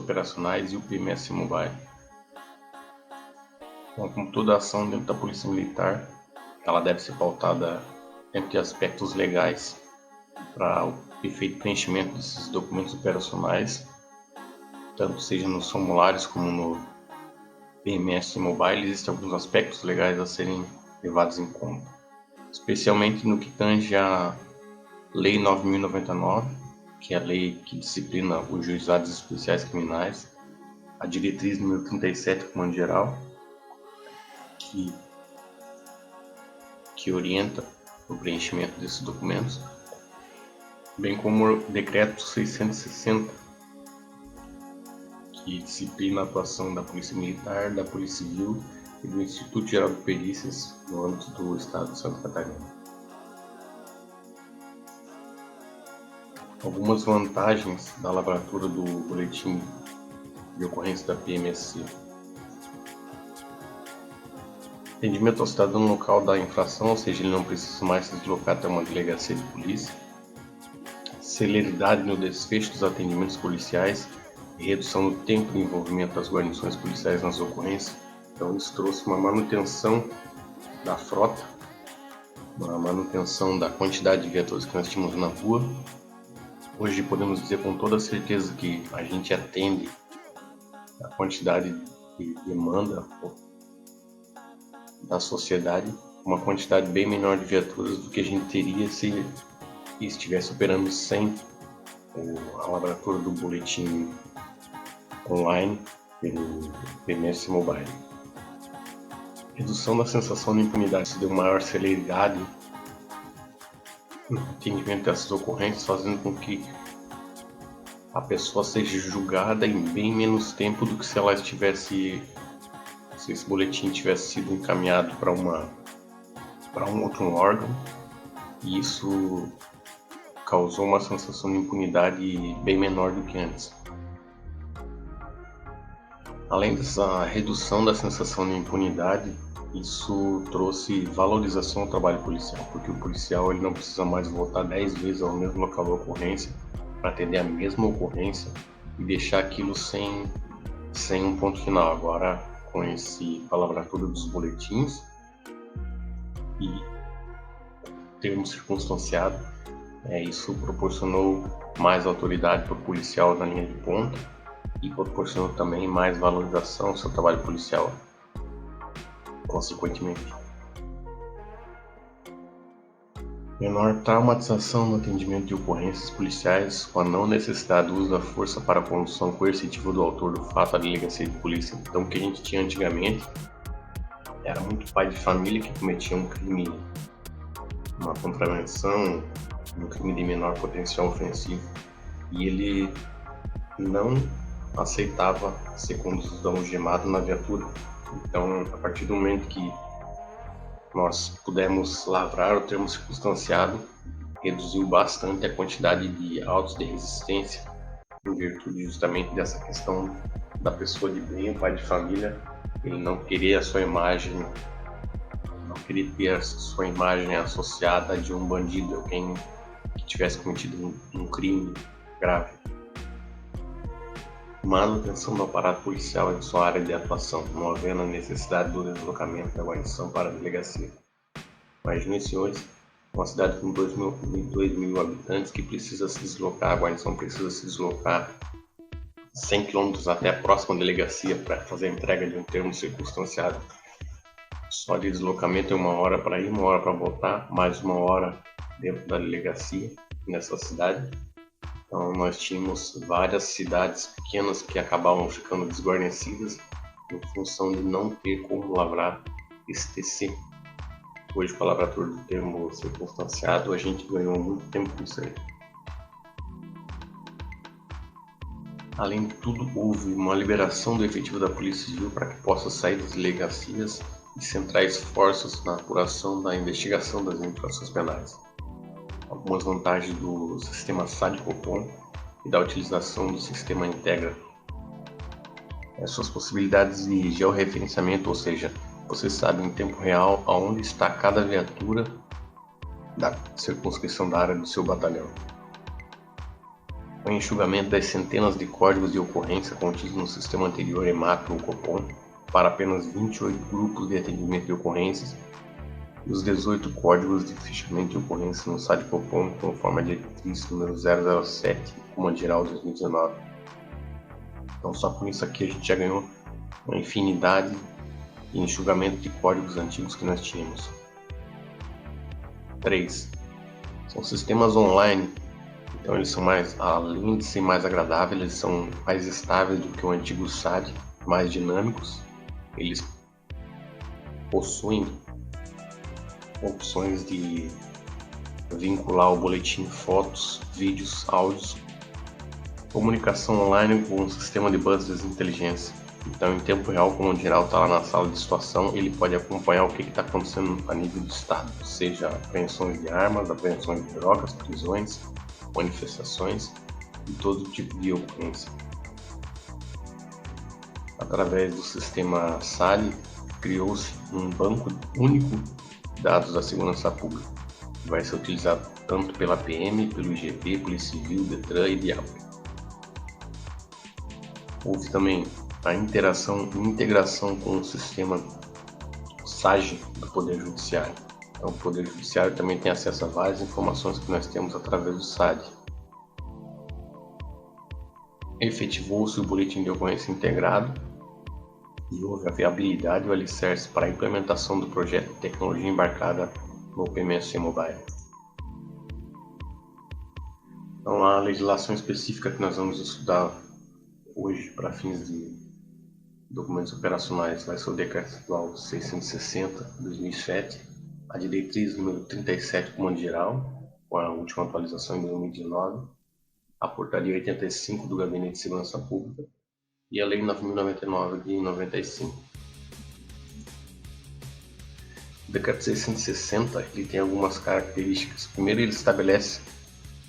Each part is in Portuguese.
operacionais e o PMS Mobile. Bom, como toda ação dentro da Polícia Militar, ela deve ser pautada dentro de aspectos legais para o efeito preenchimento desses documentos operacionais, tanto seja nos formulários como no PMS Mobile. Existem alguns aspectos legais a serem levados em conta, especialmente no que tange a Lei 9.099, que é a lei que disciplina os juizados especiais criminais, a diretriz número 37, Comando Geral, que orienta o preenchimento desses documentos, bem como o Decreto 660, que disciplina a atuação da Polícia Militar, da Polícia Civil e do Instituto Geral de Perícias no âmbito do Estado de Santa Catarina. Algumas vantagens da lavratura do boletim de ocorrência da PMSC. Atendimento ao cidadão no local da infração, ou seja, ele não precisa mais se deslocar até uma delegacia de polícia. Celeridade no desfecho dos atendimentos policiais e redução do tempo de envolvimento das guarnições policiais nas ocorrências. Então isso trouxe uma manutenção da frota, uma manutenção da quantidade de viaturas que nós tínhamos na rua. Hoje podemos dizer com toda certeza que a gente atende a quantidade de demanda da sociedade, uma quantidade bem menor de viaturas do que a gente teria se estivesse operando sem a lavratura do boletim online pelo PMS Mobile. Redução da sensação de impunidade, se deu maior celeridade no atendimento dessas ocorrências, fazendo com que a pessoa seja julgada em bem menos tempo do que se ela estivesse, se esse boletim tivesse sido encaminhado para um outro órgão, e isso causou uma sensação de impunidade bem menor do que antes. Além dessa redução da sensação de impunidade, isso trouxe valorização ao trabalho policial, porque o policial ele não precisa mais voltar 10 vezes ao mesmo local da ocorrência para atender a mesma ocorrência e deixar aquilo sem um ponto final. Agora, com esse palavratura dos boletins e termo circunstanciado, isso proporcionou mais autoridade para o policial na linha de ponta e proporcionou também mais valorização ao seu trabalho policial, consequentemente. Menor traumatização no atendimento de ocorrências policiais com a não necessidade do uso da força para a condução coercitiva do autor do fato à delegacia de polícia. Então, o que a gente tinha antigamente era muito pai de família que cometia um crime, uma contravenção, um crime de menor potencial ofensivo, e ele não aceitava ser conduzido algemado na viatura. Então, a partir do momento que nós pudemos lavrar o termo circunstanciado, reduziu bastante a quantidade de autos de resistência, em virtude justamente dessa questão da pessoa de bem, o pai de família, ele não queria a sua imagem, não queria ter a sua imagem associada de um bandido, alguém que tivesse cometido um crime grave. Manutenção do aparato policial em sua área de atuação, não havendo a necessidade do deslocamento da guarnição para a delegacia. Imagine, senhores, uma cidade com 2 mil habitantes que precisa se deslocar, a guarnição precisa se deslocar 100 km até a próxima delegacia para fazer a entrega de um termo circunstanciado. Só de deslocamento é 1 hora para ir, 1 hora para voltar, mais 1 hora dentro da delegacia nessa cidade. Então, nós tínhamos várias cidades pequenas que acabavam ficando desguarnecidas em função de não ter como lavrar esse TC. Hoje, com a lavratura do termo circunstanciado, a gente ganhou muito tempo com isso aí. Além de tudo, houve uma liberação do efetivo da Polícia Civil para que possa sair das delegacias e centrar esforços na apuração da investigação das infrações penais. Algumas vantagens do sistema SAD-COPOM e da utilização do sistema Integra. Suas possibilidades de georreferenciamento, ou seja, você sabe em tempo real aonde está cada viatura da circunscrição da área do seu batalhão. o enxugamento das centenas de códigos de ocorrência contidos no sistema anterior EMAP ou COPOM para apenas 28 grupos de atendimento de ocorrências e os 18 códigos de fichamento de ocorrência no site COPOM conforme a diretriz número 007, Comando Geral 2019. Então só com isso aqui a gente já ganhou uma infinidade de enxugamento de códigos antigos que nós tínhamos. 3. São sistemas online, então eles são além de ser mais agradáveis, eles são mais estáveis do que o antigo SAD, mais dinâmicos. Eles possuem opções de vincular ao boletim fotos, vídeos, áudios, comunicação online com um sistema de buses de inteligência. Então, em tempo real, como o geral está lá na sala de situação, ele pode acompanhar o que está acontecendo a nível do estado, seja apreensões de armas, apreensões de drogas, prisões, manifestações e todo tipo de ocorrência. Através do sistema SALI, criou-se um banco único de dados da segurança pública, que vai ser utilizado tanto pela PM, pelo IGP, Polícia Civil, Detran e DIAP. Houve também a integração com o sistema SAGE do Poder Judiciário. Então, o Poder Judiciário também tem acesso a várias informações que nós temos através do SAD. Efetivou-se o boletim de ocorrência integrado e houve a viabilidade e o alicerce para a implementação do projeto de tecnologia embarcada no PMSC Mobile. Então, a legislação específica que nós vamos estudar hoje para fins de documentos operacionais vai ser o Decreto Estadual 660/2007, a diretriz número 37 do Comando Geral, com a última atualização em 2019, a portaria 85 do Gabinete de Segurança Pública e a Lei 9.099 de 95. O Decreto 660 ele tem algumas características. Primeiro, ele estabelece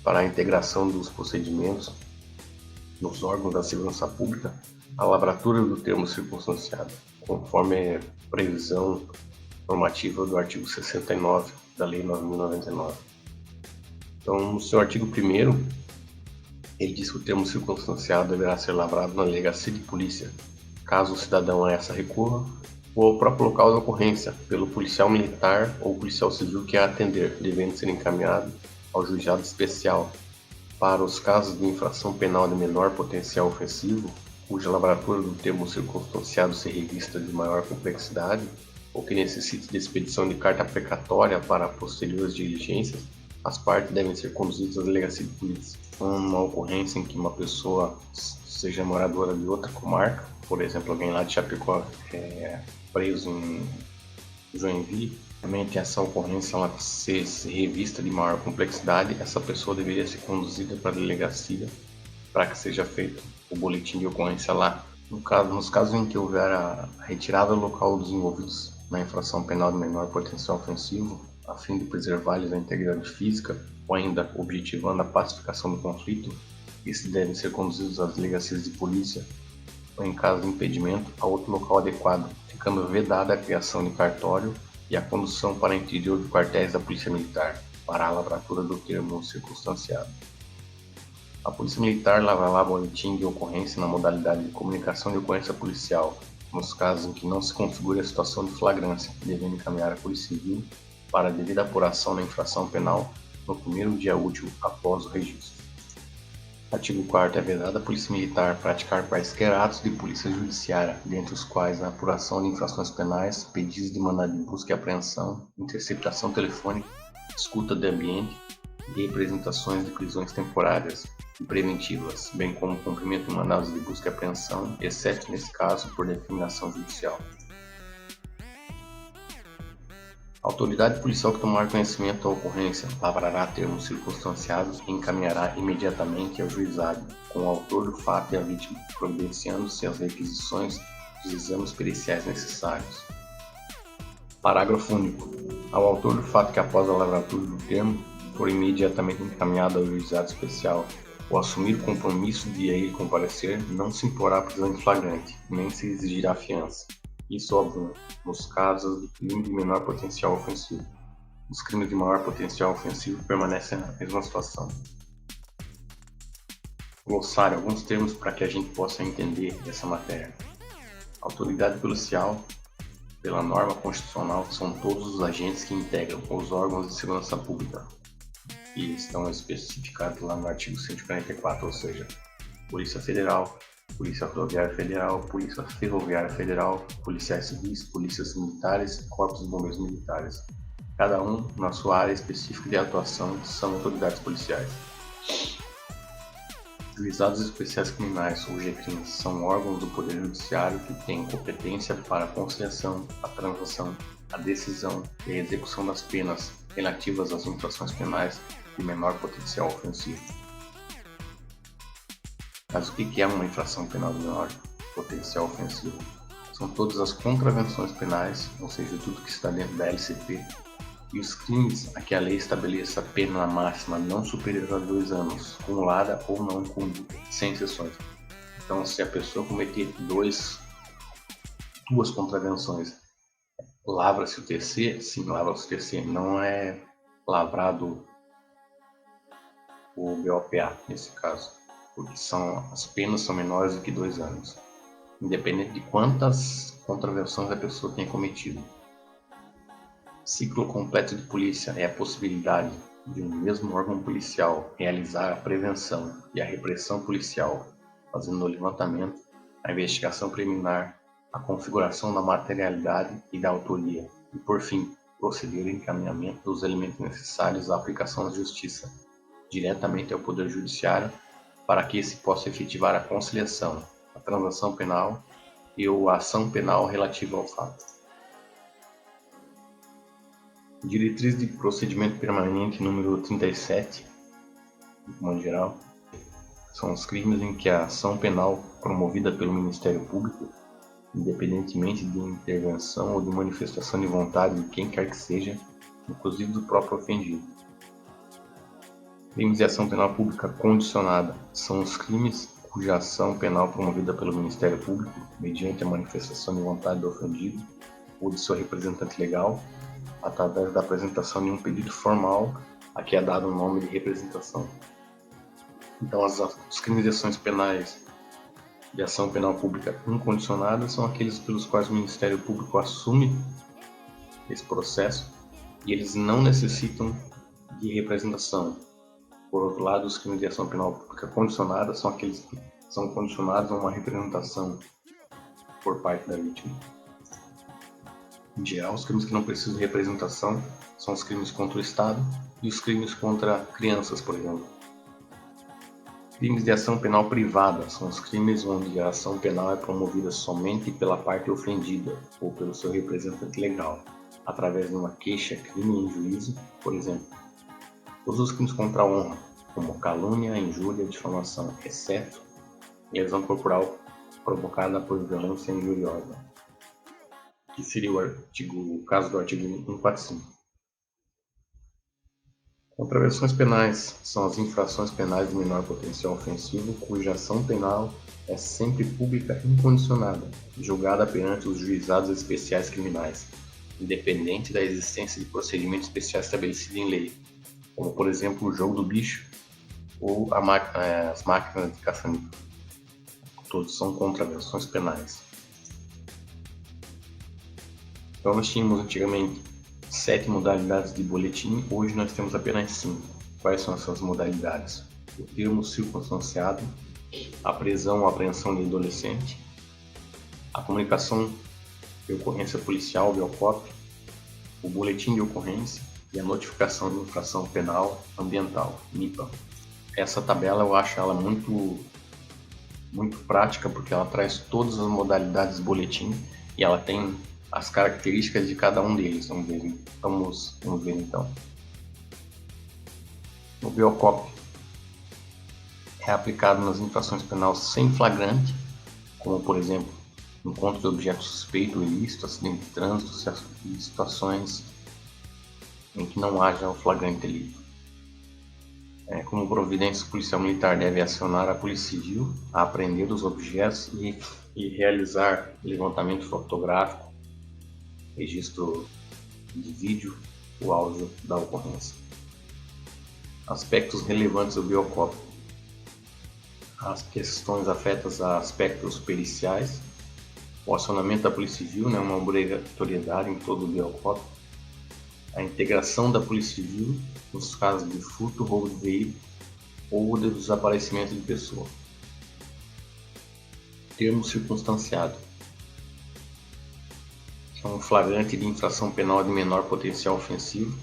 para a integração dos procedimentos nos órgãos da segurança pública a lavratura do termo circunstanciado, conforme a previsão normativa do artigo 69 da Lei 9.099. Então, no seu artigo 1º, ele diz que o termo circunstanciado deverá ser lavrado na delegacia de polícia, caso o cidadão a essa recorra, ou ao próprio local da ocorrência, pelo policial militar ou policial civil que a atender, devendo ser encaminhado ao juizado especial. Para os casos de infração penal de menor potencial ofensivo, cuja lavratura do termo circunstanciado se revista de maior complexidade, ou que necessite de expedição de carta precatória para posteriores diligências, as partes devem ser conduzidas à delegacia de polícia. Uma ocorrência em que uma pessoa seja moradora de outra comarca, por exemplo, alguém lá de Chapecó é preso em Joinville, realmente essa ocorrência ela ser revista de maior complexidade, essa pessoa deveria ser conduzida para a delegacia para que seja feito o boletim de ocorrência lá. Nos casos em que houver a retirada local dos envolvidos na infração penal de menor potencial ofensivo, a fim de preservar-lhes a integridade física ou ainda objetivando a pacificação do conflito, esses devem ser conduzidos às delegacias de polícia ou, em caso de impedimento, a outro local adequado, ficando vedada a criação de cartório e a condução para o interior de quartéis da Polícia Militar, para a lavratura do termo circunstanciado. A Polícia Militar lavrará boletim de ocorrência na modalidade de comunicação de ocorrência policial, nos casos em que não se configure a situação de flagrância, devendo encaminhar a Polícia Civil para a devida apuração da infração penal no primeiro dia útil após o registro. Artigo 4º. É vedada à Polícia Militar praticar quaisquer atos de polícia judiciária, dentre os quais a apuração de infrações penais, pedidos de mandado de busca e apreensão, interceptação telefônica, escuta de ambiente e representações de prisões temporárias e preventivas, bem como cumprimento de mandados de busca e apreensão, exceto nesse caso por determinação judicial. A autoridade policial que tomar conhecimento da ocorrência lavrará termo circunstanciado e encaminhará imediatamente ao juizado, com o autor do fato e a vítima, providenciando-se as requisições dos exames periciais necessários. Parágrafo único. Ao autor do fato que após a lavratura do termo for imediatamente encaminhado ao juizado especial ou assumir o compromisso de a ele comparecer, não se imporá prisão em flagrante, nem se exigirá fiança. Isso, óbvio, nos casos de crime de menor potencial ofensivo. Os crimes de maior potencial ofensivo permanecem na mesma situação. glossário, alguns termos para que a gente possa entender essa matéria. Autoridade policial, pela norma constitucional, são todos os agentes que integram os órgãos de segurança pública, que estão especificados lá no artigo 144, ou seja, Polícia Federal, Polícia Rodoviária Federal, Polícia Ferroviária Federal, Policiais Civis, Polícias Militares e Corpos de Bombeiros Militares. Cada um, na sua área específica de atuação, são autoridades policiais. Juizados Especiais Criminais, ou GCRIMs, são órgãos do Poder Judiciário que têm competência para a conciliação, a transação, a decisão e a execução das penas relativas às infrações penais de menor potencial ofensivo. Mas o que é uma infração penal de menor potencial ofensivo? São todas as contravenções penais, ou seja, tudo que está dentro da LCP, e os crimes a que a lei estabeleça pena máxima não superior a 2 anos, cumulada ou não cumulada, sem exceções. Então, se a pessoa cometer duas contravenções, lavra-se o TC? Sim, lavra-se o TC. Não é lavrado o BOPA nesse caso, porque as penas são menores do que 2 anos, independente de quantas contravenções a pessoa tenha cometido. Ciclo completo de polícia é a possibilidade de um mesmo órgão policial realizar a prevenção e a repressão policial, fazendo o levantamento, a investigação preliminar, a configuração da materialidade e da autoria, e, por fim, proceder ao encaminhamento dos elementos necessários à aplicação da justiça, diretamente ao Poder Judiciário, para que esse possa efetivar a conciliação, a transação penal e a ação penal relativa ao fato. Diretriz de procedimento permanente número 37, de modo geral, são os crimes em que a ação penal promovida pelo Ministério Público, independentemente de intervenção ou de manifestação de vontade de quem quer que seja, inclusive do próprio ofendido. Crimes de ação penal pública condicionada são os crimes cuja ação penal promovida pelo Ministério Público, mediante a manifestação de vontade do ofendido ou de seu representante legal, através da apresentação de um pedido formal a que é dado o nome de representação. Então, os crimes de ações penais de ação penal pública incondicionada são aqueles pelos quais o Ministério Público assume esse processo e eles não necessitam de representação. Por outro lado, os crimes de ação penal pública condicionada são aqueles que são condicionados a uma representação por parte da vítima. Em geral, os crimes que não precisam de representação são os crimes contra o Estado e os crimes contra crianças, por exemplo. Crimes de ação penal privada são os crimes onde a ação penal é promovida somente pela parte ofendida ou pelo seu representante legal, através de uma queixa-crime em juízo, por exemplo. Todos os crimes contra a honra, como calúnia, injúria, difamação, exceto lesão corporal provocada por violência injuriosa, que seria o caso do artigo 145. Contravenções penais são as infrações penais de menor potencial ofensivo cuja ação penal é sempre pública incondicionada, julgada perante os juizados especiais criminais, independente da existência de procedimento especial estabelecido em lei, como por exemplo o jogo do bicho ou as máquinas de caça-níquel. Todos são contravenções penais. Então nós tínhamos antigamente 7 modalidades de boletim, hoje nós temos apenas 5. Quais são essas modalidades? O termo circunstanciado, a prisão ou apreensão de adolescente, a comunicação de ocorrência policial, BOCOP, o boletim de ocorrência e a notificação de infração penal ambiental, NIPA. Essa tabela eu acho ela muito prática porque ela traz todas as modalidades de boletim e ela tem as características de cada um deles. Vamos ver então. O BOCOP é aplicado nas infrações penais sem flagrante, como por exemplo, encontro de objeto suspeito ou ilícito, acidente de trânsito e situações em que não haja o flagrante delito. Como providência, o policial militar deve acionar a Polícia Civil a apreender os objetos e realizar levantamento fotográfico, registro de vídeo ou áudio da ocorrência. Aspectos relevantes do BOCOP. as questões afetas a aspectos periciais, o acionamento da Polícia Civil, né, uma obrigatoriedade em todo o BOCOP, a integração da Polícia Civil nos casos de furto, roubo de veículo ou de desaparecimento de pessoa. Termo circunstanciado. É um flagrante de infração penal de menor potencial ofensivo.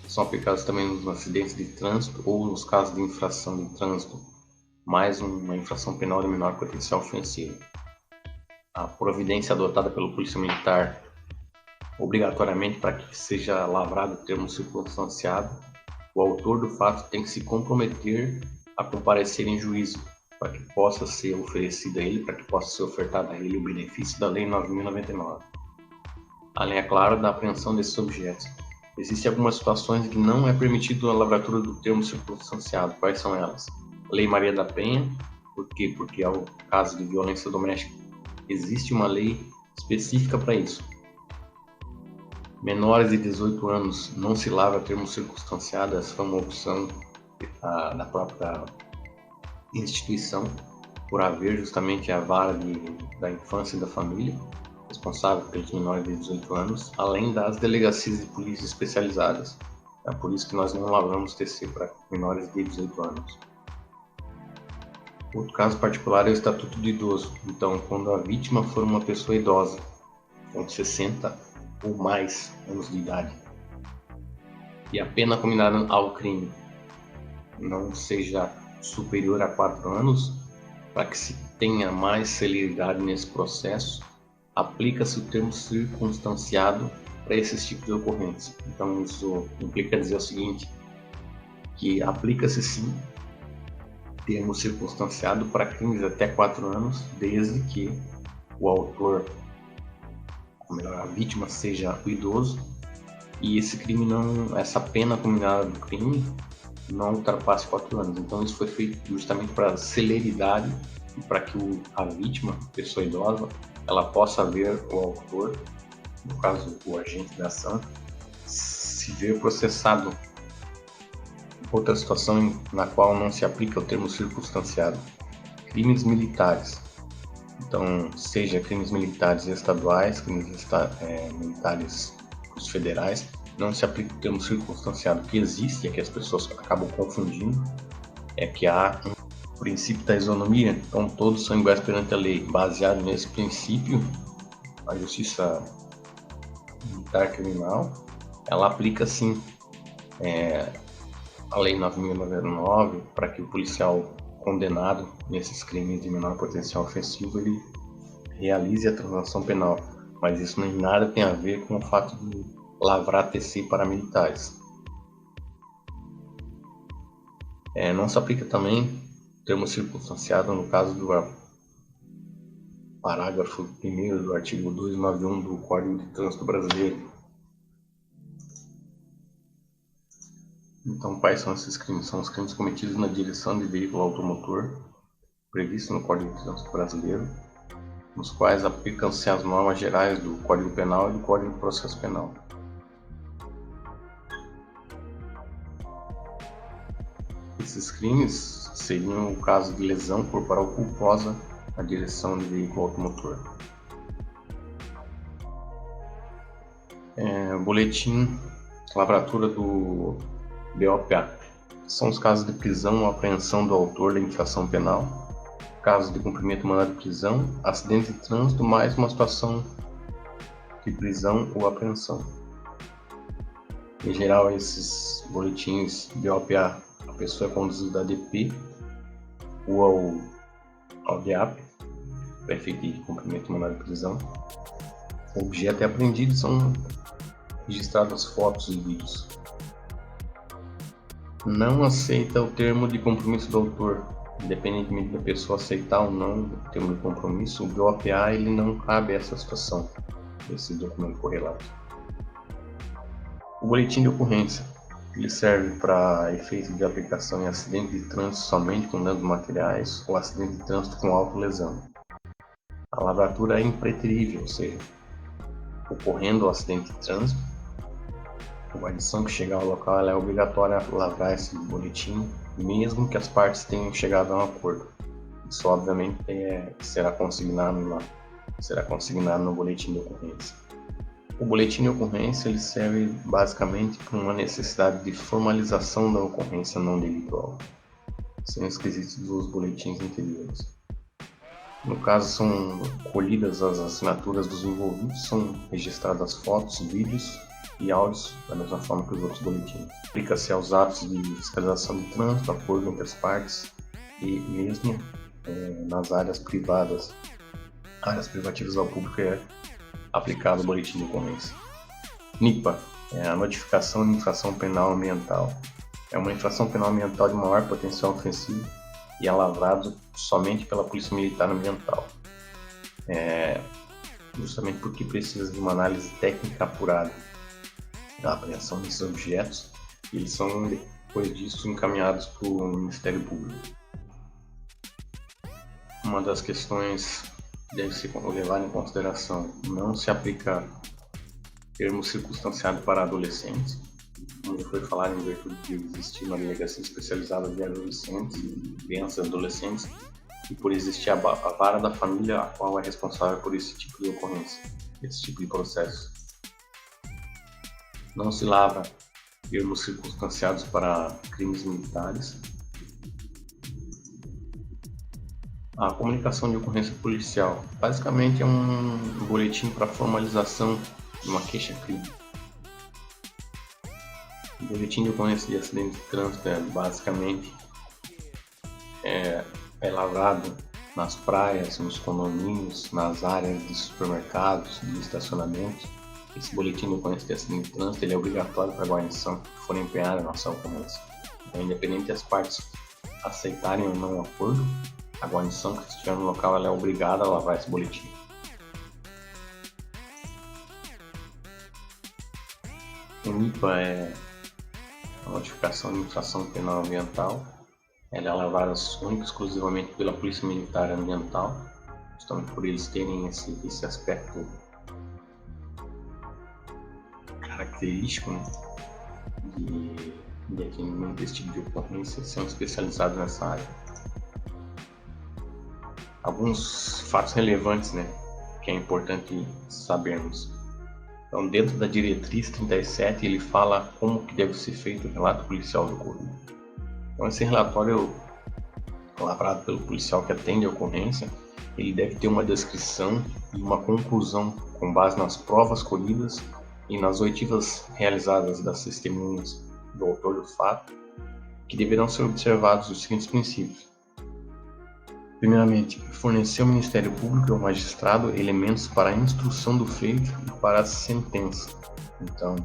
São aplicados também nos acidentes de trânsito ou nos casos de infração de trânsito, mais uma infração penal de menor potencial ofensivo. A providência adotada pelo Polícia Militar, obrigatoriamente para que seja lavrado o termo circunstanciado, o autor do fato tem que se comprometer a comparecer em juízo, para que possa ser oferecido a ele, para que possa ser ofertado a ele o benefício da Lei 9.099. Além, é claro, da apreensão desses objetos. Existem algumas situações em que não é permitido a lavratura do termo circunstanciado. Quais são elas? Lei Maria da Penha. Por quê? Porque é o caso de violência doméstica. Existe uma lei específica para isso. Menores de 18 anos não se lavra termo circunstanciado. Essa foi uma opção da própria instituição, por haver justamente a vara da infância e da família, responsável pelos menores de 18 anos, além das delegacias de polícia especializadas. É por isso que nós não lavramos TC para menores de 18 anos. Outro caso particular é o Estatuto do Idoso. Então, quando a vítima for uma pessoa idosa, com 60 ou mais anos de idade, e a pena combinada ao crime não seja superior a 4 anos, para que se tenha mais celeridade nesse processo, aplica-se o termo circunstanciado para esses tipos de ocorrência. Então, isso implica dizer o seguinte, que aplica-se sim termo circunstanciado para crimes até 4 anos, desde que o autor, ou melhor, a vítima seja o idoso, e essa pena combinada do crime não ultrapasse 4 anos. Então, isso foi feito justamente para celeridade e para que a vítima, a pessoa idosa, ela possa ver o autor, no caso o agente da ação, se ver processado. Outra situação na qual não se aplica o termo circunstanciado: crimes militares. Então, seja crimes militares estaduais, crimes militares federais, não se aplica o termo circunstanciado. O que existe, é que as pessoas acabam confundindo, é que há um princípio da isonomia, então todos são iguais perante a lei. Baseado nesse princípio, a justiça militar criminal, ela aplica sim a Lei 9.099 para que o policial condenado nesses crimes de menor potencial ofensivo ele realize a transação penal, mas isso nem nada tem a ver com o fato de lavrar TC para militares. Não se aplica também termo circunstanciado no caso do parágrafo 1º do artigo 291 do Código de Trânsito Brasileiro. Então, quais são esses crimes? São os crimes cometidos na direção de veículo automotor, previsto no Código de Trânsito Brasileiro, nos quais aplicam-se as normas gerais do Código Penal e do Código de Processo Penal. Esses crimes seriam o caso de lesão corporal culposa na direção de veículo automotor. Boletim, lavratura do BOPA. São os casos de prisão ou apreensão do autor da infração penal, casos de cumprimento de mandado de prisão, acidente de trânsito, mais uma situação de prisão ou apreensão. Em geral, esses boletins BOPA, a pessoa é conduzida à DP ou ao DEAP, para efeito de cumprimento de mandado de prisão. O objeto é apreendido e são registradas fotos e vídeos. Não aceita o termo de compromisso do autor. Independentemente da pessoa aceitar ou não o termo de compromisso, o BOPA ele não cabe a essa situação, esse documento correlato. O boletim de ocorrência ele serve para efeito de aplicação em acidente de trânsito somente com danos materiais ou acidente de trânsito com autolesão. A lavratura é impreterível, ou seja, ocorrendo o acidente de trânsito, a guarnição que chegar ao local ela é obrigatória a lavrar esse boletim, mesmo que as partes tenham chegado a um acordo. Isso, obviamente, será consignado no boletim de ocorrência. O boletim de ocorrência ele serve basicamente para uma necessidade de formalização da ocorrência não delituosa, sem os quesitos dos boletins anteriores. No caso, são colhidas as assinaturas dos envolvidos, são registradas fotos, vídeos e áudios, da mesma forma que os outros boletins. Aplica-se aos atos de fiscalização de trânsito, acordo entre as partes e mesmo nas áreas privadas, áreas privativas ao público é aplicado o boletim de ocorrência. NIPA é a notificação de infração penal ambiental. É uma infração penal ambiental de maior potencial ofensivo e é lavrado somente pela Polícia Militar Ambiental. Justamente porque precisa de uma análise técnica apurada da apreensão desses objetos, e eles são, depois disso, encaminhados para o Ministério Público. Uma das questões deve ser levada em consideração: não se aplica termo circunstanciado para adolescentes, como já foi falado, em virtude de existir uma delegacia especializada de adolescentes, crianças e adolescentes, e por existir a vara da família, a qual é responsável por esse tipo de ocorrência, esse tipo de processo. Não se lavra termos circunstanciados para crimes militares. A comunicação de ocorrência policial basicamente é um boletim para formalização de uma queixa-crime. O boletim de ocorrência de acidente de trânsito basicamente é lavrado nas praias, nos condomínios, nas áreas de supermercados, de estacionamentos. Esse boletim de ocorrência de acidente de trânsito é obrigatório para a guarnição que for empenhada na ação ocorrência. Então, independente das partes aceitarem ou não o acordo, a guarnição que estiver no local ela é obrigada a lavrar esse boletim. O NIPA é a notificação de infração penal ambiental. Ela é lavrada única e exclusivamente pela Polícia Militar Ambiental, justamente por eles terem esse aspecto característico, né, de atendimento desse tipo de ocorrência, são especializados nessa área. Alguns fatos relevantes, né, que é importante sabermos. Então, dentro da diretriz 37, ele fala como que deve ser feito o relato policial do ocorrido. Então, esse relatório lavrado pelo policial que atende a ocorrência, ele deve ter uma descrição e uma conclusão com base nas provas colhidas e nas oitivas realizadas das testemunhas do autor do fato, que deverão ser observados os seguintes princípios. Primeiramente, fornecer ao Ministério Público e ao magistrado elementos para a instrução do feito e para a sentença. Então,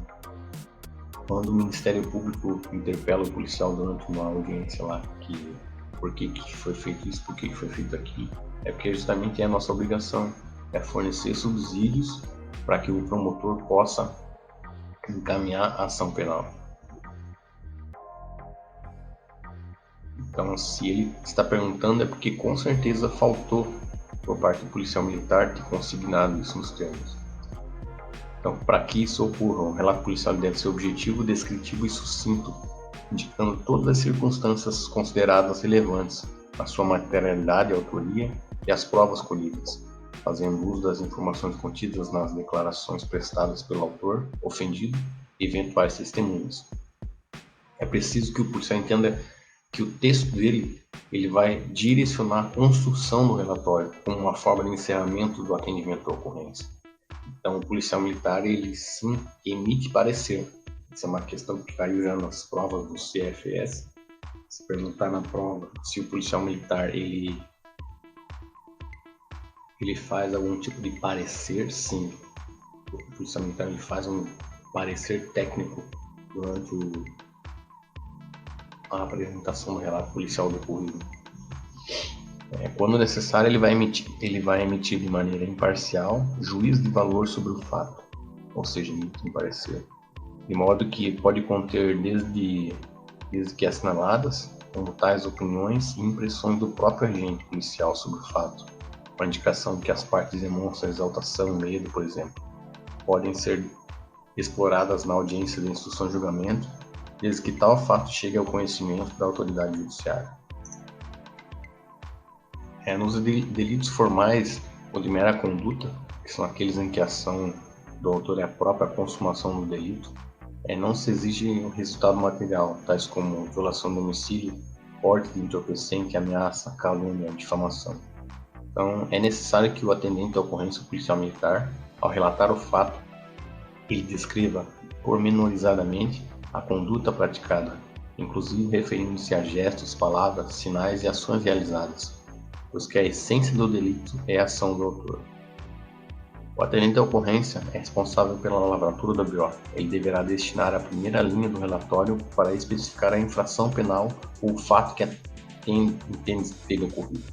quando o Ministério Público interpela o policial durante uma audiência lá, que por que foi feito isso, por que foi feito aquilo, é porque justamente é a nossa obrigação, é fornecer subsídios para que o promotor possa encaminhar a ação penal. Então, se ele está perguntando, é porque com certeza faltou, por parte do policial militar, ter consignado isso nos termos. Então, para que isso ocorra, o relato policial deve ser objetivo, descritivo e sucinto, indicando todas as circunstâncias consideradas relevantes, a sua materialidade, a autoria e as provas colhidas, fazendo uso das informações contidas nas declarações prestadas pelo autor, ofendido e eventuais testemunhas. É preciso que o policial entenda que o texto dele ele vai direcionar a construção do relatório como uma forma de encerramento do atendimento da ocorrência. Então, o policial militar, ele sim emite parecer. Isso é uma questão que caiu já nas provas do CFS. Se perguntar na prova se o policial militar ele faz algum tipo de parecer, sim. O policial militar ele faz um parecer técnico durante a apresentação do relato policial do ocorrido. Quando necessário, ele vai emitir de maneira imparcial juízo de valor sobre o fato, ou seja, emitir um parecer, de modo que pode conter desde que assinaladas, como tais opiniões e impressões do próprio agente policial sobre o fato, com a indicação que as partes demonstram exaltação, medo, por exemplo, podem ser exploradas na audiência de instrução e julgamento, desde que tal fato chegue ao conhecimento da autoridade judiciária. Nos delitos formais ou de mera conduta, que são aqueles em que a ação do autor é a própria consumação do delito, não se exige o resultado material, tais como violação do domicílio, porte de entorpecente, ameaça, calúnia, difamação. Então, é necessário que o atendente à ocorrência policial militar, ao relatar o fato, ele descreva pormenorizadamente a conduta praticada, inclusive referindo-se a gestos, palavras, sinais e ações realizadas, pois que a essência do delito é a ação do autor. O atendente à ocorrência é responsável pela lavratura da BO. Ele deverá destinar a primeira linha do relatório para especificar a infração penal ou o fato que entende ter ocorrido,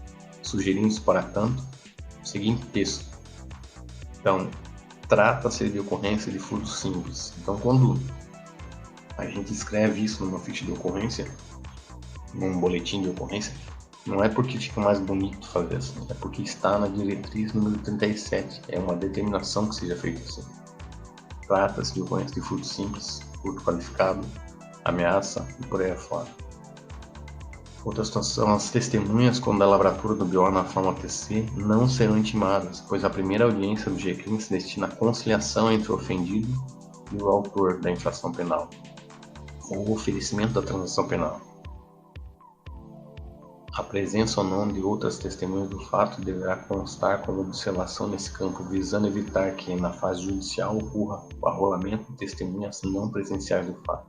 sugerindo-se, para tanto, o seguinte texto. Então, trata-se de ocorrência de furto simples. Então, quando a gente escreve isso numa ficha de ocorrência, num boletim de ocorrência, não é porque fica mais bonito fazer assim, é porque está na diretriz número 37, é uma determinação que seja feita assim. Trata-se de ocorrência de furto simples, furto qualificado, ameaça e por aí afora. Outra situação, as testemunhas, quando a lavratura do BO na forma TC, não serão intimadas, pois a primeira audiência do GCRIM se destina à conciliação entre o ofendido e o autor da infração penal, ou o oferecimento da transação penal. A presença ou não de outras testemunhas do fato deverá constar como observação nesse campo, visando evitar que, na fase judicial, ocorra o arrolamento de testemunhas não presenciais do fato.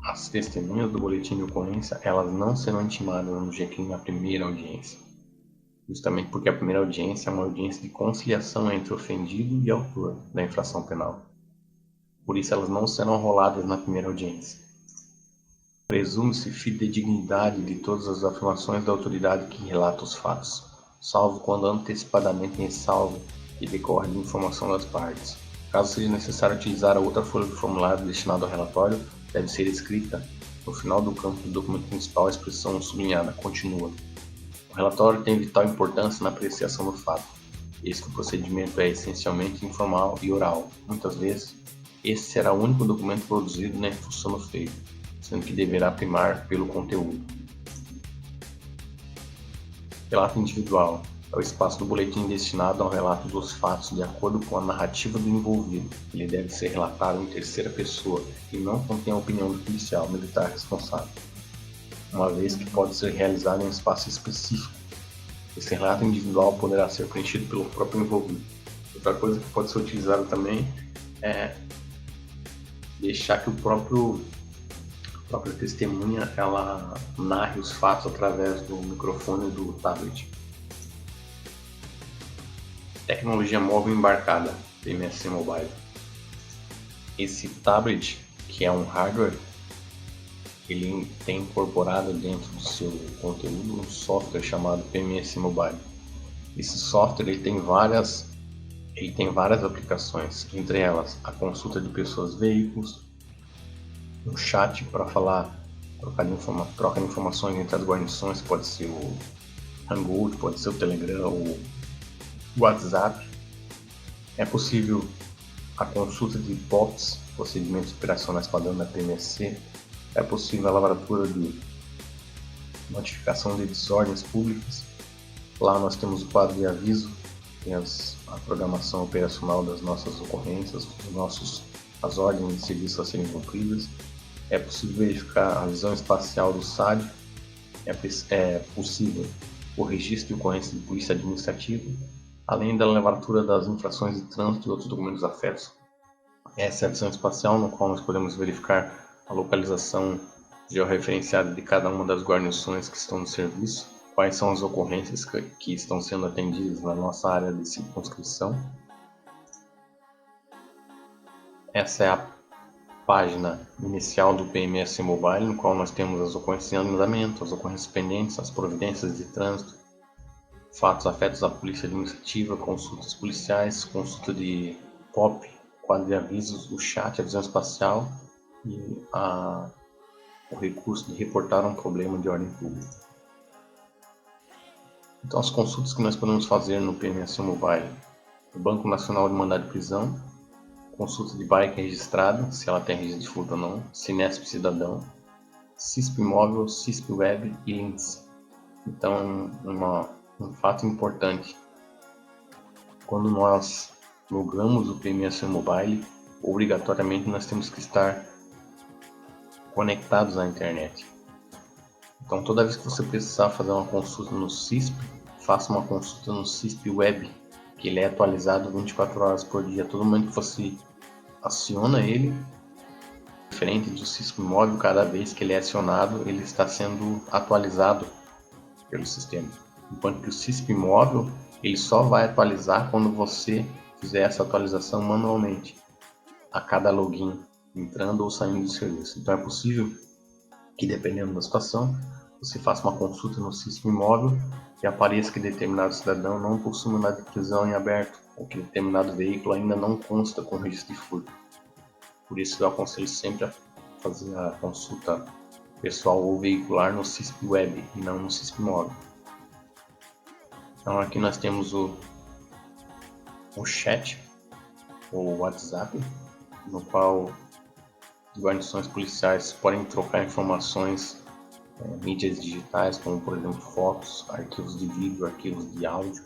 As testemunhas do boletim de ocorrência, elas não serão intimadas no GCRIM na primeira audiência, justamente porque a primeira audiência é uma audiência de conciliação entre ofendido e autor da infração penal. Por isso, elas não serão arroladas na primeira audiência. Presume-se fidedignidade de todas as afirmações da autoridade que relata os fatos, salvo quando antecipadamente ressalva que decorre de informação das partes. Caso seja necessário utilizar a outra folha do formulário destinado ao relatório, deve ser escrita no final do campo do documento principal a expressão sublinhada continua. O relatório tem vital importância na apreciação do fato, eis que o procedimento é essencialmente informal e oral. Muitas vezes, esse será o único documento produzido na execução do feito, sendo que deverá primar pelo conteúdo. Relato individual é o espaço do boletim destinado ao relato dos fatos de acordo com a narrativa do envolvido. Ele deve ser relatado em terceira pessoa e não contém a opinião do policial militar responsável, uma vez que pode ser realizado em um espaço específico. Esse relato individual poderá ser preenchido pelo próprio envolvido. Outra coisa que pode ser utilizada também é deixar que a própria testemunha ela narre os fatos através do microfone do tablet. Tecnologia móvel embarcada, PMSC Mobile. Esse tablet, que é um hardware, ele tem incorporado dentro do seu conteúdo um software chamado PMSC Mobile. Esse software ele tem várias aplicações, entre elas a consulta de pessoas, veículos, um chat para falar, troca de informações entre as guarnições, pode ser o Hangout, pode ser o Telegram, o WhatsApp. É possível a consulta de POPs, procedimentos operacionais padrão da PMSC. É possível a lavratura de notificação de desordens públicas. Lá nós temos o quadro de aviso, tem a programação operacional das nossas ocorrências, as ordens de serviço a serem cumpridas. É possível verificar a visão espacial do SAD. É possível o registro de ocorrência de polícia administrativa, além da lavratura das infrações de trânsito e outros documentos afetos. Essa é a visão espacial, no qual nós podemos verificar a localização georreferenciada de cada uma das guarnições que estão no serviço, quais são as ocorrências que estão sendo atendidas na nossa área de circunscrição. Essa é a página inicial do PMSC Mobile, no qual nós temos as ocorrências em andamento, as ocorrências pendentes, as providências de trânsito, fatos afetos à polícia administrativa, consultas policiais, consulta de POP, quadro de avisos, o chat, a visão espacial e o recurso de reportar um problema de ordem pública. Então, as consultas que nós podemos fazer no PMSC Mobile: o Banco Nacional de Mandado de Prisão, consulta de bike registrada, se ela tem registro de furto ou não, Sinesp Cidadão, CISP Imóvel, CISP Web e Links. Então, uma Um fato importante: quando nós logamos o PMS Mobile, obrigatoriamente nós temos que estar conectados à internet. Então, toda vez que você precisar fazer uma consulta no CISP, faça uma consulta no CISP Web, que ele é atualizado 24 horas por dia. Todo momento que você aciona ele, diferente do CISP móvel, cada vez que ele é acionado, ele está sendo atualizado pelo sistema. Enquanto que o CISP móvel, ele só vai atualizar quando você fizer essa atualização manualmente, a cada login, entrando ou saindo do serviço. Então é possível que, dependendo da situação, você faça uma consulta no CISP móvel e apareça que determinado cidadão não possui mandado de prisão em aberto, ou que determinado veículo ainda não consta com registro de furto. Por isso eu aconselho sempre a fazer a consulta pessoal ou veicular no CISP Web e não no CISP móvel. Então aqui nós temos o chat, ou WhatsApp, no qual as guarnições policiais podem trocar informações, mídias digitais, como por exemplo fotos, arquivos de vídeo, arquivos de áudio,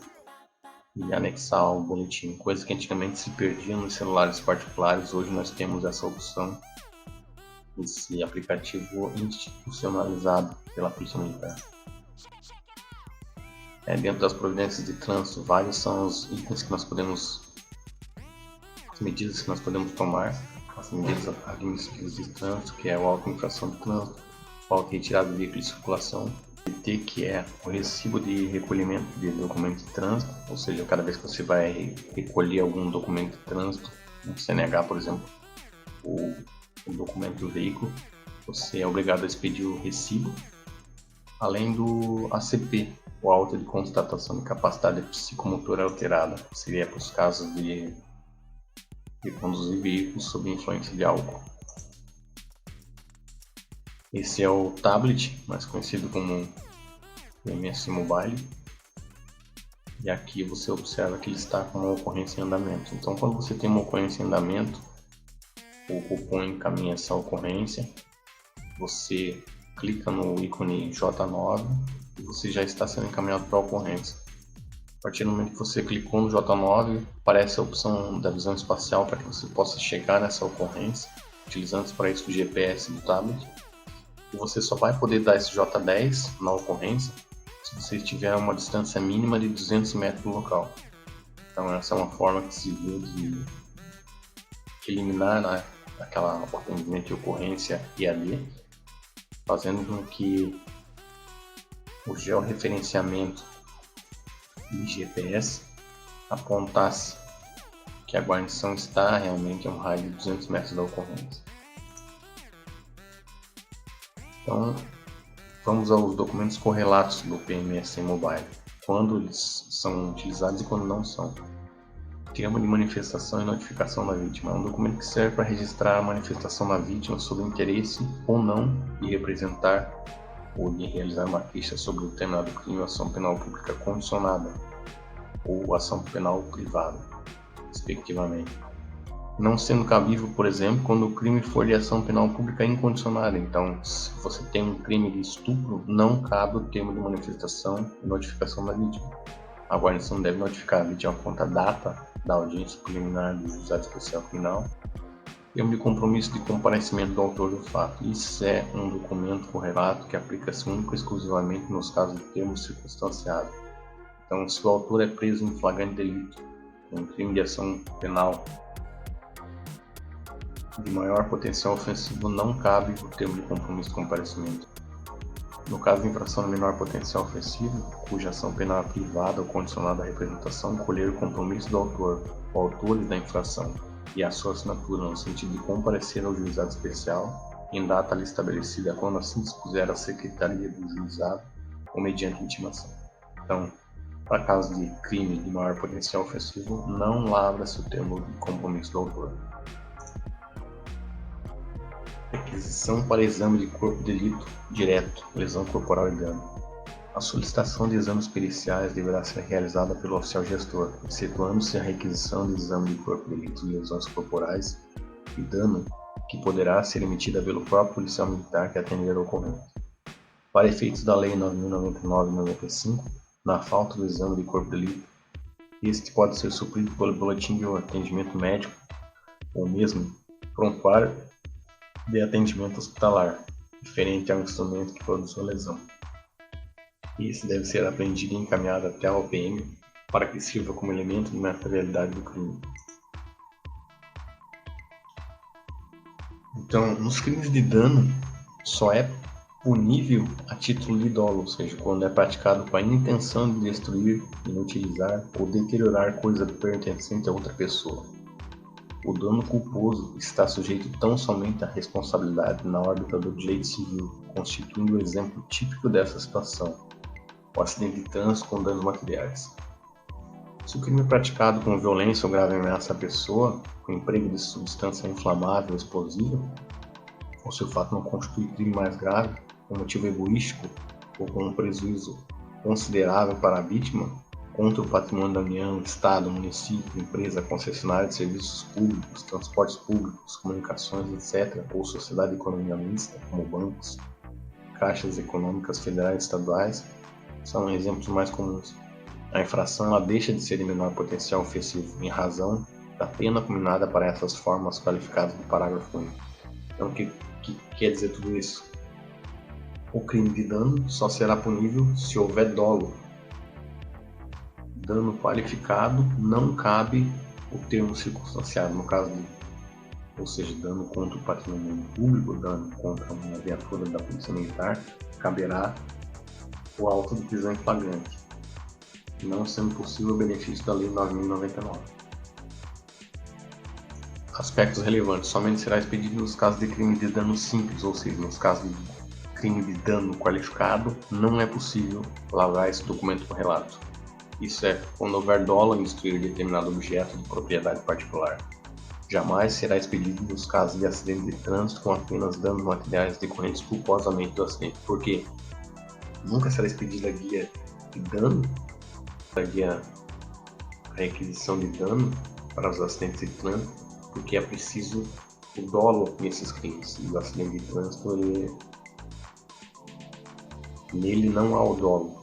e anexar ao boletim, coisa que antigamente se perdia nos celulares particulares. Hoje nós temos essa opção, esse aplicativo institucionalizado pela Polícia Militar. Dentro das providências de trânsito, vários são os itens que nós podemos, as medidas que nós podemos tomar, as medidas administrativas de trânsito, que é o auto infração de trânsito, o auto retirada do veículo de circulação, PT, que é o recibo de recolhimento de documento de trânsito, ou seja, cada vez que você vai recolher algum documento de trânsito, um CNH, por exemplo, o documento do veículo, você é obrigado a expedir o recibo, além do ACP, o auto de constatação de capacidade psicomotora alterada, seria para os casos de conduzir veículos sob influência de álcool. Esse é o tablet, mais conhecido como PMS Mobile, e aqui você observa que ele está com uma ocorrência em andamento. Então, quando você tem uma ocorrência em andamento, o cupom encaminha essa ocorrência, você clica no ícone J9 e você já está sendo encaminhado para a ocorrência. A partir do momento que você clicou no J9, aparece a opção da visão espacial para que você possa chegar nessa ocorrência, utilizando para isso o GPS do tablet. E você só vai poder dar esse J10 na ocorrência se você estiver a uma distância mínima de 200 metros do local. Então essa é uma forma que se viu de eliminar aquela atendimento de ocorrência IAD, fazendo com que o georreferenciamento de GPS apontasse que a guarnição está realmente a um raio de 200 metros da ocorrência. Então, vamos aos documentos correlatos do PMS Mobile, quando eles são utilizados e quando não são. Termo de manifestação e notificação da vítima é um documento que serve para registrar a manifestação da vítima sobre o interesse ou não de representar ou de realizar uma queixa sobre determinado crime ou ação penal pública condicionada ou ação penal privada, respectivamente. Não sendo cabível, por exemplo, quando o crime for de ação penal pública incondicionada. Então, se você tem um crime de estupro, não cabe o termo de manifestação e notificação da vítima. A guarnição deve notificar a vítima quanto à data da audiência preliminar do Juizado Especial Criminal, termo de compromisso de comparecimento do autor do fato. Isso é um documento correlato que aplica-se único e exclusivamente nos casos de termo circunstanciado. Então, se o autor é preso em flagrante delito, um crime de ação penal de maior potencial ofensivo, não cabe o termo de compromisso de comparecimento. No caso de infração de menor potencial ofensivo, cuja ação penal é privada ou condicionada à representação, colher o compromisso do autor ou autores da infração e a sua assinatura no sentido de comparecer ao juizado especial em data ali estabelecida quando assim dispuser a secretaria do juizado ou mediante intimação. Então, para casos de crime de maior potencial ofensivo, não lavra-se o termo de compromisso do autor. Requisição para exame de corpo de delito direto, lesão corporal e dano. A solicitação de exames periciais deverá ser realizada pelo oficial gestor, excetuando-se a requisição de exame de corpo de delito de lesões corporais e dano, que poderá ser emitida pelo próprio policial militar que atender ao ocorrente. Para efeitos da Lei 9.099/95, Na falta do exame de corpo de delito, este pode ser suprido pelo boletim de atendimento médico ou mesmo prontuário de atendimento hospitalar, referente ao instrumento que produziu a lesão. Esse deve ser apreendido e encaminhado até a OPM para que sirva como elemento de materialidade do crime. Então, nos crimes de dano, só é punível a título de dolo, ou seja, quando é praticado com a intenção de destruir, inutilizar ou deteriorar coisa pertencente a outra pessoa. O dano culposo está sujeito tão somente à responsabilidade na órbita do direito civil, constituindo o exemplo típico dessa situação, o acidente de trânsito com danos materiais. Se o crime é praticado com violência ou grave ameaça à pessoa, com emprego de substância inflamável ou explosiva, ou se o fato não constitui crime mais grave, com motivo egoístico ou com um prejuízo considerável para a vítima, contra o patrimônio da União, Estado, município, empresa, concessionária de serviços públicos, transportes públicos, comunicações, etc., ou sociedade de economia mista, como bancos, caixas econômicas federais e estaduais, são exemplos mais comuns. A infração ela deixa de ser de menor potencial ofensivo em razão da pena combinada para essas formas qualificadas do parágrafo 1. Então, o que quer dizer tudo isso? O crime de dano só será punível se houver dolo. Dano qualificado não cabe o termo circunstanciado, no caso de, ou seja, dano contra o patrimônio público, dano contra uma viatura da Polícia Militar, caberá o auto de prisão em flagrante, não sendo possível o benefício da Lei 9.099. Aspectos relevantes: somente será expedido nos casos de crime de dano simples, ou seja, nos casos de crime de dano qualificado, não é possível lavrar esse documento por relato. Isso é quando houver dolo em destruir determinado objeto de propriedade particular. Jamais será expedido nos casos de acidente de trânsito com apenas danos materiais decorrentes culposamente do acidente. Por quê? Nunca será expedida a guia de dano, a requisição de dano para os acidentes de trânsito, porque é preciso o dolo nesses crimes. E o acidente de trânsito, nele não há o dolo.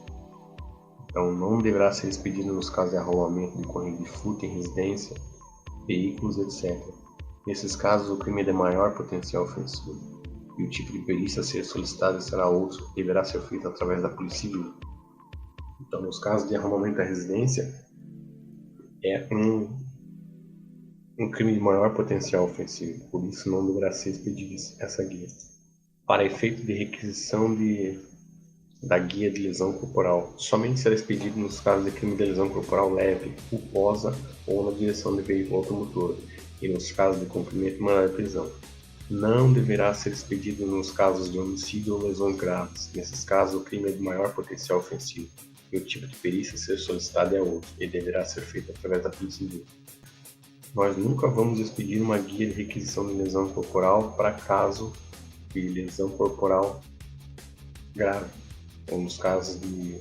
Então, não deverá ser expedido nos casos de arrombamento decorrente de furto em residência, veículos, etc. Nesses casos, o crime é de maior potencial ofensivo e o tipo de perícia a ser solicitada será outro, que deverá ser feito através da Polícia Civil. Então, nos casos de arrombamento da residência, é um crime de maior potencial ofensivo, por isso não deverá ser expedida essa guia. Para efeito de requisição da guia de lesão corporal, somente será expedido nos casos de crime de lesão corporal leve, culposa ou na direção de veículo automotor, e nos casos de cumprimento de mandado de prisão. Não deverá ser expedido nos casos de homicídio ou lesões graves. Nesses casos, o crime é de maior potencial ofensivo e o tipo de perícia a ser solicitado é outro, e deverá ser feito através da Polícia Civil. Nós nunca vamos expedir uma guia de requisição de lesão corporal para caso de lesão corporal grave, ou nos casos de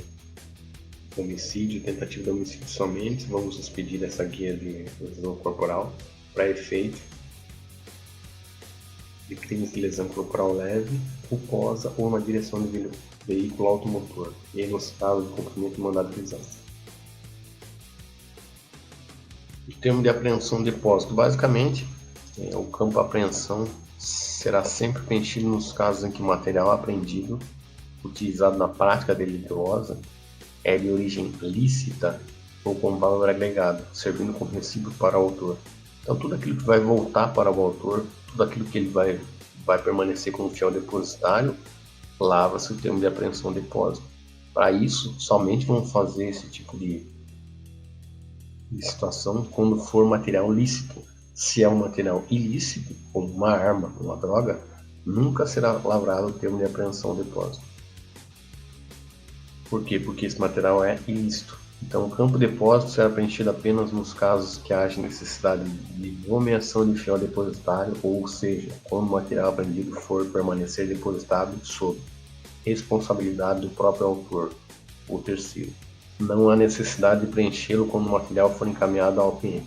homicídio, tentativa de homicídio somente, vamos expedir essa guia de lesão corporal para efeito de crimes de lesão corporal leve, culposa ou na direção de veículo automotor, e nos casos de cumprimento de mandado de prisão. O termo de apreensão de depósito, basicamente, o campo apreensão será sempre preenchido nos casos em que o material apreendido, utilizado na prática delituosa, é de origem lícita ou com valor agregado, servindo como recibo para o autor. Então, tudo aquilo que vai voltar para o autor, tudo aquilo que ele vai permanecer como fiel depositário, lava-se o termo de apreensão de depósito. Para isso, somente vamos fazer esse tipo de situação quando for material lícito. Se é um material ilícito, como uma arma, uma droga, nunca será lavrado o termo de apreensão de depósito. Por quê? Porque esse material é ilícito. Então, o campo de depósito será preenchido apenas nos casos que haja necessidade de nomeação de fiel depositário, ou seja, quando o material apreendido for permanecer depositado sob responsabilidade do próprio autor ou terceiro. Não há necessidade de preenchê-lo quando o material for encaminhado ao OPM.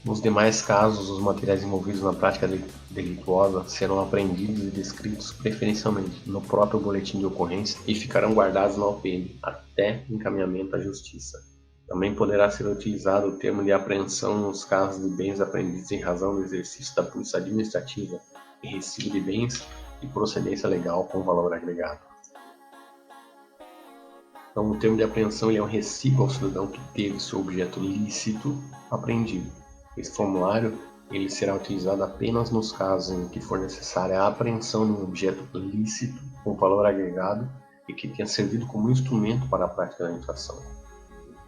Nos demais casos, os materiais envolvidos na prática delituosa serão apreendidos e descritos preferencialmente no próprio boletim de ocorrência e ficarão guardados na OPM até encaminhamento à Justiça. Também poderá ser utilizado o termo de apreensão nos casos de bens apreendidos em razão do exercício da polícia administrativa e recibo de bens de procedência legal com valor agregado. Então, o termo de apreensão é um recibo ao cidadão que teve seu objeto lícito apreendido. Esse formulário ele será utilizado apenas nos casos em que for necessária a apreensão de um objeto lícito com valor agregado e que tenha servido como instrumento para a prática da infração.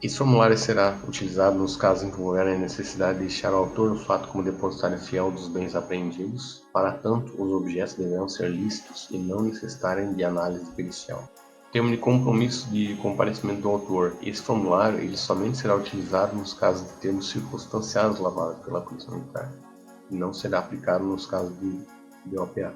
Esse formulário será utilizado nos casos em que houver a necessidade de deixar o autor do fato como depositário fiel dos bens apreendidos. Para tanto, os objetos deverão ser lícitos e não necessitarem de análise pericial. Termo de compromisso de comparecimento do autor. Esse formulário ele somente será utilizado nos casos de termos circunstanciados lavados pela Polícia Militar e não será aplicado nos casos de OPA.